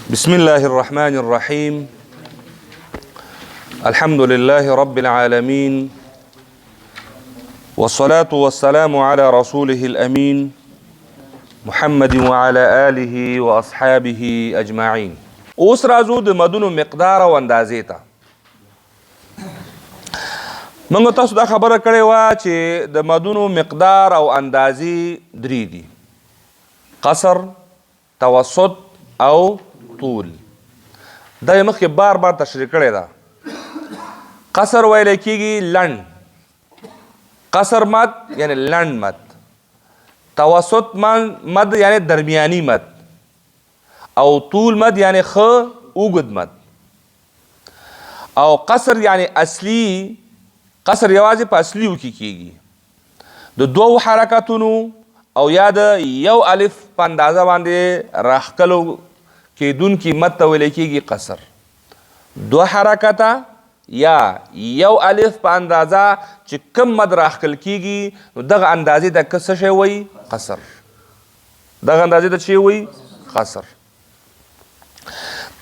بسم الله الرحمن الرحيم. الحمد لله رب العالمين، والصلاة والسلام على رسوله الأمين محمد وعلى آله وأصحابه أجمعين. اوس راځو د مدونو مقدار او اندازې ته. موږ تاسو دا خبره کړې وه چې د مدونو مقدار او اندازې درې دي: قصر، توسط او طول. دا یې مخکې بار بار تشریح کړې ده. قصر ویلی کېږي لنډ، قصر مد یعنی لنډ مد، توسط مد یعنی درمیانی مد، او طول مد یعنی ښه اوږد مد. او قصر یعنی اصلي، قصر یوازې په اصلیو کې کېږي. د دوو حرکتونو او یا د یو الف په اندازه باندې راښکلو کېدونکي مد ته ویلی کېږي قصر. دو حرکته یا یو الف په اندازه چې کم مد راښکل کېږي نو دغه اندازې ته څه شی وایي؟ قصر. دغه اندازې ته څه وایي؟ قصر.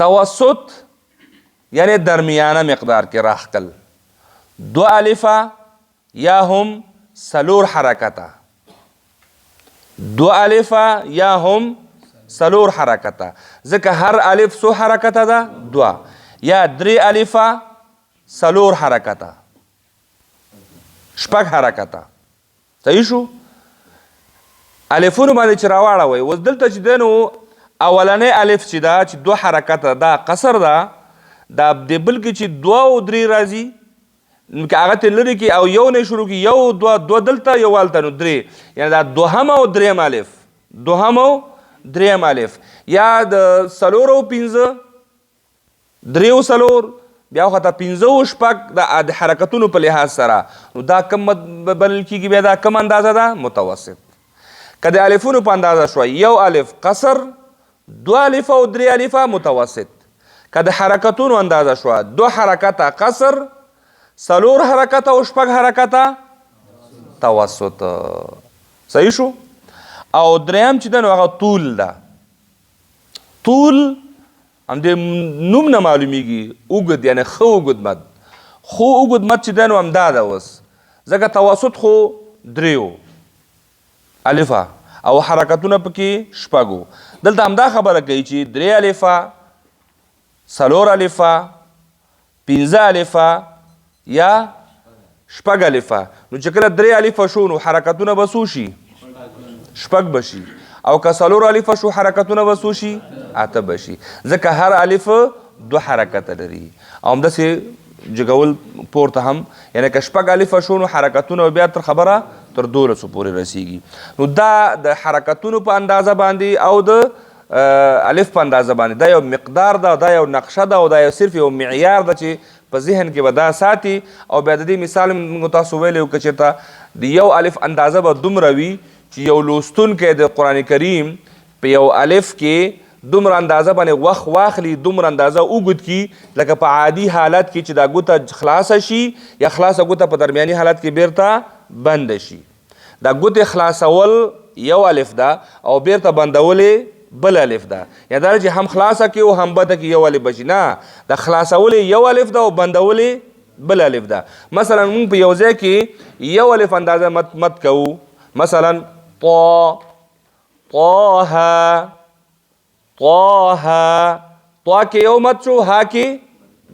توسط یعنی درمیانه مقدار کې راښکل. دو الفه یا هم څلور حرکته، دو الفه یا هم څلور حرکته، ځکه هر الف څو حرکته ده؟ دوه. یا درې الفه څلور حرکته، شپږ حرکته. صحیح شو؟ الفونو باندې چې راواړوئ. اوس دلته چې دی نو اولنی الف چې ده چې دوه حرکته دا قصر ده. دا د بل کې چې دوه او درې راځي نو که هغه ترې لرې کړي او یو نه شروع کړي، یو دوه دلته یو هلته، نو درې. یعنې دا دوهم او دریم الف، دوهم او دریم الف. یا د څلور او پنځه، درې او څلور، بیا وخته پنځه او شپږ، د حرکتونو په لحاظ سره نو دا کم بلل کېږي. بیا دا کم اندازه ده؟ متوسط. که د الفونو په اندازه شوه، یو الف قصر، دو الف او درې الفه متوسط. که د حرکتونو اندازه شوه، دو حرکته قصر، څلور حرکته او شپږ حرکته توسط. صحیح شو؟ او دریم چې ده نو هغه طول ده. طول همدې نوم نه معلومیږي، اوږد یعنی ښه اوږد مد. خو اوږد مد چې دی نو همدا ده اوس، ځکه توسط خو دریو الفه او حرکتونه پکې شپږو. دلته همدا خبره کوي چې درې الفه، څلور الفه، پنځه الفه یا شپږ الفه. نو چې کله درې الفه شو نو حرکتونه به څو شي؟ شپږ به شي. او که څلور الفه شو حرکتونه به څو شي؟ اته به شي، ځکه هر الف دو حرکته لري. او همداسې جګول پورته هم، یعنی که شپږ الفه شو نو حرکتونه بیا تر خبره تر 12 پورې رسیږي. نو دا د حرکتونو په اندازه باندې او د الف په اندازه باندې دا یو مقدار ده، دا یو نقشه ده، او دا یو صرف یو معیار ده چې په ذهن کې به دا ساتي. او بیا د دې مثال موږ تاسو ویلی و که چېرته د یو الف اندازه به دومره وي چې یو لوستونکی د قرآن کریم په یو الف کې دومره اندازه باندې وخت واخلي، دومره اندازه اوږد کي، لکه په عادي حالت کې چې دا ګوته خلاصه شي یا خلاصه ګوته په درمیاني حالت کې بیرته بنده شي. دا ګوتې خلاصول یو الف ده او بیرته بندولې بل الف ده. یا دا چې هم خلاصه کې او هم بده کې یو الف بشي. نه، د خلاصولې یو الف ده او بندولې بل الف ده. مثلا موږ په یو ځای کې یو الف اندازه مد کوو، مثلا طا، طه، طه. طا کې یو مد شو، ها کې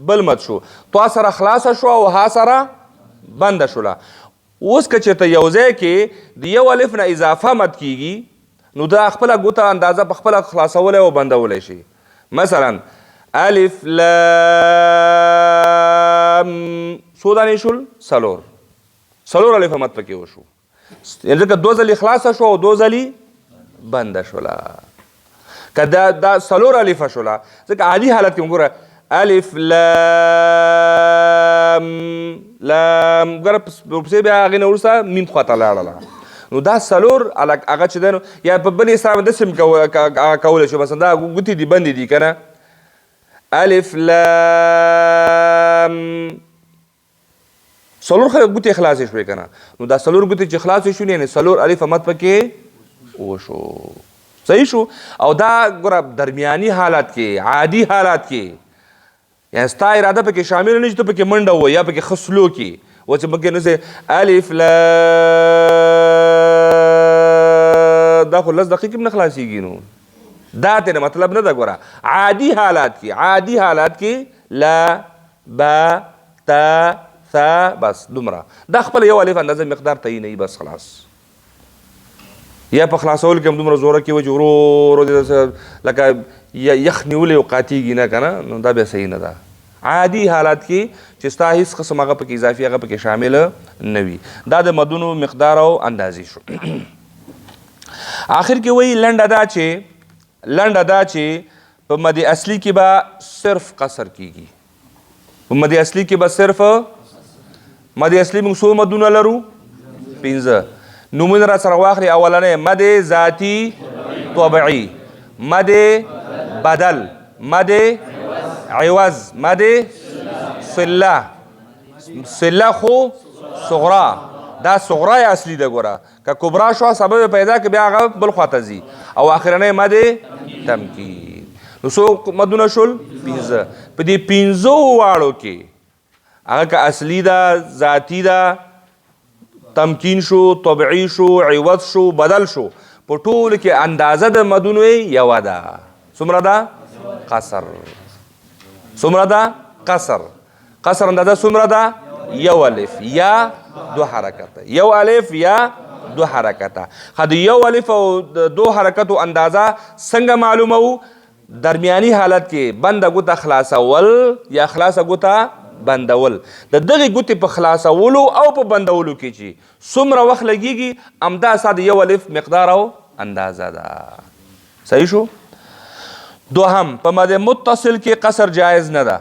بل مد شو. طا سره خلاصه شو او ها سره بنده شوله. اوس که چېرته یو ځای کې د یو الف نه اضافه مد کېږي نو دا خپله ګوته اندازه په خپله خلاصولی او بندولی شي. مثلا الف لام، څو دانې شول؟ څلور. څلور الفه مد پکې وشو، ځکه دو ځلې خلاصه شو او دو ځلې بنده شوله. که دا څلور الفه شوله، ځکه عادي حالت کې وګوره الف لام لام، ګوره ورپسې بیا هغې نه وروسته میم خواته لاړله. نو دا څلور هغه چې دی نو یا په بلې سره داسې هم کولی شو. مثلا دا ګوتې دي بندې دي که نه، الف لام، څلور ګوتې خلاصې شوې که نه. نو دا څلور ګوتې چې خلاصې شوې یعنې څلور الفه مد پکې وشو. صحیح شو. او دا ګوره درمیاني حالات کې عادي حالات کې یعنی ستا اراده پکې شامل نه چې ته پکې منډه ووایې یا پکې ښه سلو کې و چې پکې نه سې الف لا دا خو 10 دقیقې هم نه خلاصېږي نو دا تېنه مطلب نه ده ګوره عادي حالات کې لا با تا ثا بس دومره دا خپل یو الف اندازه مقدار تعینوي بس خلاص یا په خلاصول کې هم دومره زوره کې وي چې ورو ورو لکه یخ نیولې او قاتیږي نه که نه نو دا بیا صحیح نه ده عادي حالات کې چې ستا هېڅ قسم هغه پکې اضافي هغه پکې شامل نه وي دا د مدونو مقدار او اندازې شو آخر کې وایي لنډه دا چې په مد اصلي کې به صرف قصر کیږي په مد اصلي کې به صرف مد اصلي موږ څو مدونه لرو 5 نومونه را سره واخلي اولنی مد ذاتي طبعي مد بدل مد عوض مد صله خو صغرا دا صغرا یا اصلي ده ګوره که کبرا شو سبب پیدا که بیا هغه بل خواته ځي او آخرنی مد تمکین نو څو مدونه شول 15 په دې 15 واړو کې هغه که اصلي ده ذاتي ده تمکین شو طبعی شو عوض شو بدل شو په ټولو کې اندازه د مدونو یوه ده څومره ده قصر څومره ده قصر اندازه څومره ده یو الف یا 2 حرکته یو الف یا 2 حرکته خو د یو الف او د 2 حرکتو اندازه څنګه معلومو درمیاني حالت کې بنده ګوته خلاصول یا خلاصه ګوته بندول د دغې ګوتې په خلاصولو او په بندولو کې چې څومره وخت لګیږي همدا ستا د یو الف مقدار او اندازه ده صحیح شو دوهم په مد متصل کې قصر جایز نه ده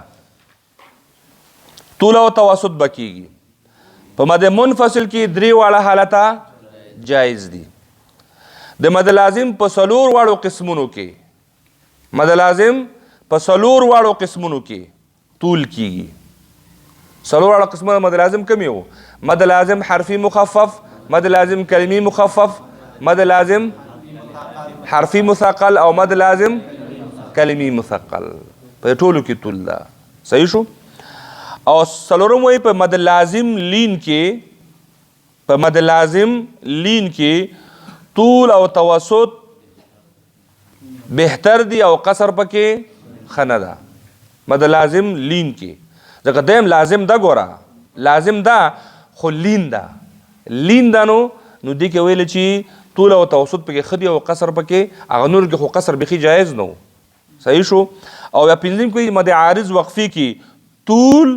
طول او توسط به کیږي په مد منفصل کې 3 واړه حالته جایز دي د مد لازم په 4 واړو قسمونو کې مد لازم په 4 واړو قسمونو کې طول کیږي 4 واړه قسمونه مد لازم کم یو مد لازم حرفي مخفف مد لازم کلمي مخفف مد لازم حرفي مثقل او مد لازم کلمي مثقل په ټولو کې طول ده صحیح شو او څلورم وایي په مد لازم لین کې طول او توسط بهتر دی او قصر پکې ښه نه ده مد لازم لین کې ځکه دیم لازم ده ګوره لازم ده خو لین ده نو دې کې ویل چې طول او توسط پکې ښه دی او قصر پکې هغه نور کې خو قصر بیخي جایز نه صحیح شو او یا پنځم کوي مد عارض وقفي کې طول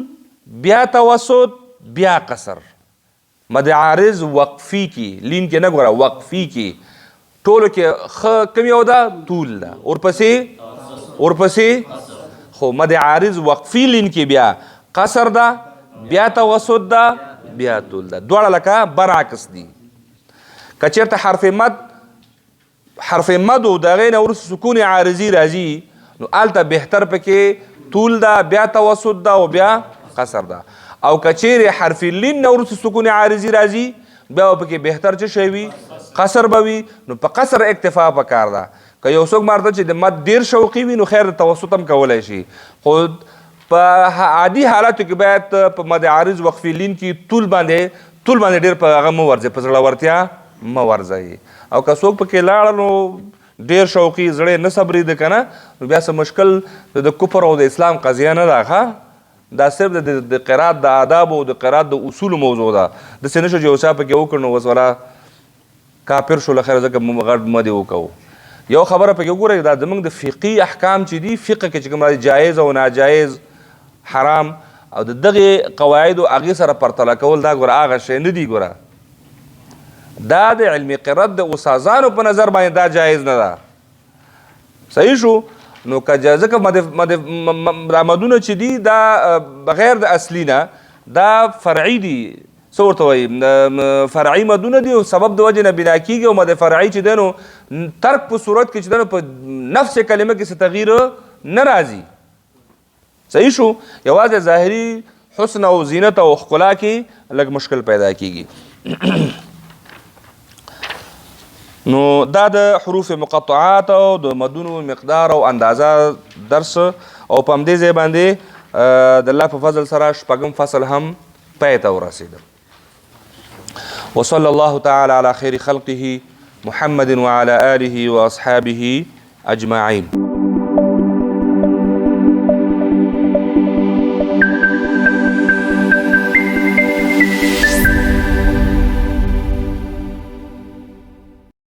بیا توسط بیا قصر مد عارض وقفي کې لین کې نه ګوره وقفي کې ټولو کې ښه کم یو ده طول ده ورپسې خو مد عارض وقفي لین کې بیا قصر ده بیا توسط ده بیا طول ده دواړه لکه برعکس دي که چېرته حرف مد و د هغې نه وروسته سکون عارضي راځي نو هلته بهتر پکې طول ده بیا توسط ده او بیا قصر ده او که چیرې حرف لین نه وروسته سکون عارضي راځي بیا به پکې بهتر څه شی وي قصر به وي نو په قصر اکتفا پکار ده که یو څوک مارته چې د مد ډېر شوقي وي نو خیر توسط هم کولی شي خو په عادي حالاتو کې باید په مد عارض وقفي لین کې طول باندې ډېر په هغه مه ورځئ په زړورتیا مه ورځئ او که څوک پکې لاړه نو ډېر شوقي زړه نه صبرېده که نه نو بیا څه مشکل د کفر او د اسلام قضیه نه ده ښه دا صرف د قرات د آداب او د قرات د اصولو موضوع ده داسې نه شو چې یو چا پکې وکړ نو اوس ولا کافر شو لخیر ځکه غټ مدې وکوو یو خبره پکې وګورئ دا زموږ د فقهي احکام چې دي فقه کې چې کوم راځي جایز او ناجایز حرام او د دغې قواعدو هغې سره پرتله کول دا ګوره هغه شی نه دي ګوره دا د علمي قرات د استادانو په نظر باندې دا جایز نه ده صحیح شو نو که ځکه مدونه چې دي دا بغیر د اصلي نه دا فرعي دي څه ورته وایي فرعي مدونه دي او سبب د وجې نه بنا کېږي او مد فرعي چې دی نو ترک په صورت کې چې دی نو په نفس کلمه کې څه تغییر نه راځي صحیح شو یوازې ظاهري حسن او زینت او ښکلا کې لږ مشکل پیدا کېږي نو دا د حروف مقطعات او د مدونو مقدار او اندازه درس او په همدې ځای باندې د الله په فضل سره شپږم فصل هم پای ته ورسېده. وصلى الله تعالى على خير خلقه محمد وعلى آله وأصحابه أجمعين.